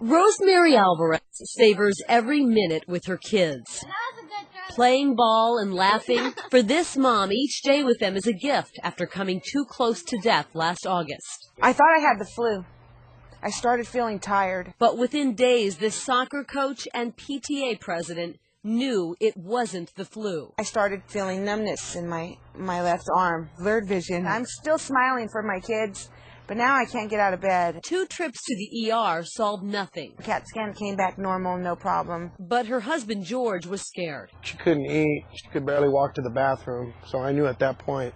Rosemary Alvarez savors every minute with her kids. Playing ball and laughing. For this mom, each day with them is a gift after coming too close to death last August. I thought I had the flu. I started feeling tired. But within days, this soccer coach and PTA president knew it wasn't the flu. I started feeling numbness in my left arm, blurred vision. I'm still smiling for my kids, but now I can't get out of bed. 2 trips to the ER solved nothing. CAT scan came back normal, no problem. But her husband, George, was scared. She couldn't eat. She could barely walk to the bathroom. So I knew at that point,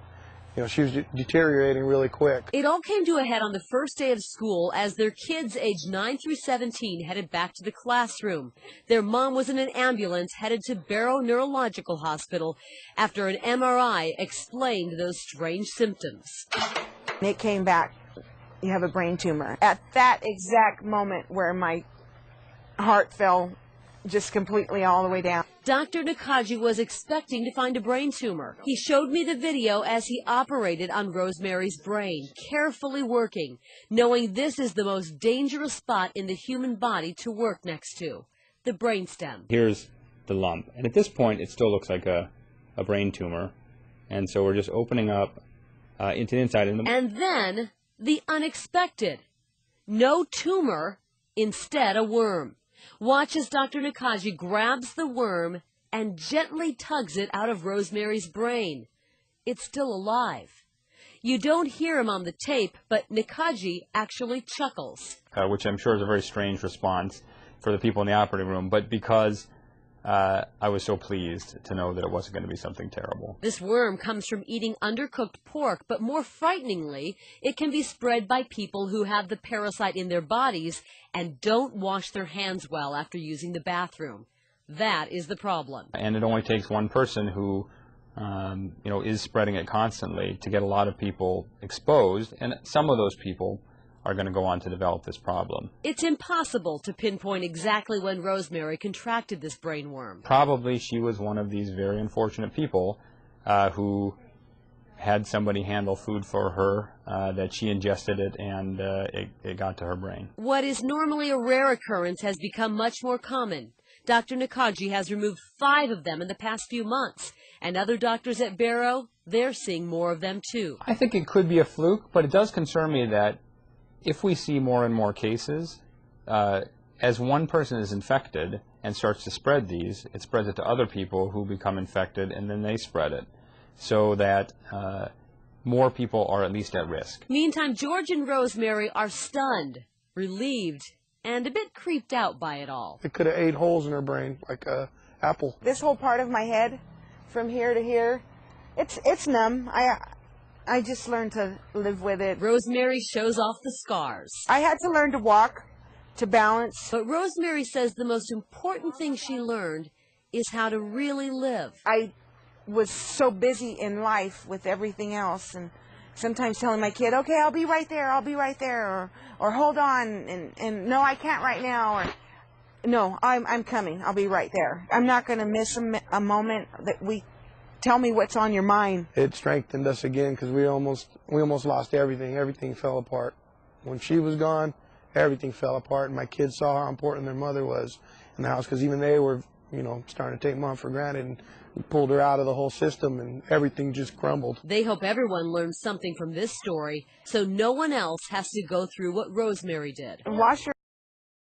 she was deteriorating really quick. It all came to a head on the first day of school as their kids aged 9 through 17 headed back to the classroom. Their mom was in an ambulance headed to Barrow Neurological Hospital after an MRI explained those strange symptoms. It came back. You have a brain tumor. At that exact moment where my heart fell just completely all the way down. Dr. Nakaji was expecting to find a brain tumor. He showed me the video as he operated on Rosemary's brain, carefully working, knowing this is the most dangerous spot in the human body to work next to, the brainstem. Here's the lump, and at this point it still looks like a brain tumor, and so we're just opening up into the inside. And then the unexpected. No tumor, instead a worm. Watch as Dr. Nakaji grabs the worm and gently tugs it out of Rosemary's brain. It's still alive. You don't hear him on the tape, but Nakaji actually chuckles. Which I'm sure is a very strange response for the people in the operating room, but because I was so pleased to know that it wasn't going to be something terrible. This worm comes from eating undercooked pork, but more frighteningly, it can be spread by people who have the parasite in their bodies and don't wash their hands well after using the bathroom. That is the problem. And it only takes one person who is spreading it constantly to get a lot of people exposed, and some of those people are going to go on to develop this problem. It's impossible to pinpoint exactly when Rosemary contracted this brainworm. Probably she was one of these very unfortunate people who had somebody handle food for her, that she ingested it, and it got to her brain. What is normally a rare occurrence has become much more common. Dr. Nakaji has removed 5 of them in the past few months, and other doctors at Barrow, they're seeing more of them too. I think it could be a fluke, but it does concern me that if we see more and more cases, as one person is infected and starts to spread these, it spreads it to other people who become infected, and then they spread it, so that more people are at least at risk. Meantime, George and Rosemary are stunned, relieved, and a bit creeped out by it all. It could have ate holes in her brain, like an apple. This whole part of my head, from here to here, it's numb. I just learned to live with it. Rosemary shows off the scars. I had to learn to walk, to balance. But Rosemary says the most important thing she learned is how to really live. I was so busy in life with everything else, and sometimes telling my kid, okay, I'll be right there, or hold on, and no, I can't right now, or no, I'm coming, I'll be right there. I'm not going to miss a moment that tell me what's on your mind. It strengthened us again because we almost lost everything. Everything fell apart. When she was gone, everything fell apart, and my kids saw how important their mother was in the house, because even they were, starting to take Mom for granted, and we pulled her out of the whole system, and everything just crumbled. They hope everyone learns something from this story so no one else has to go through what Rosemary did. Wash your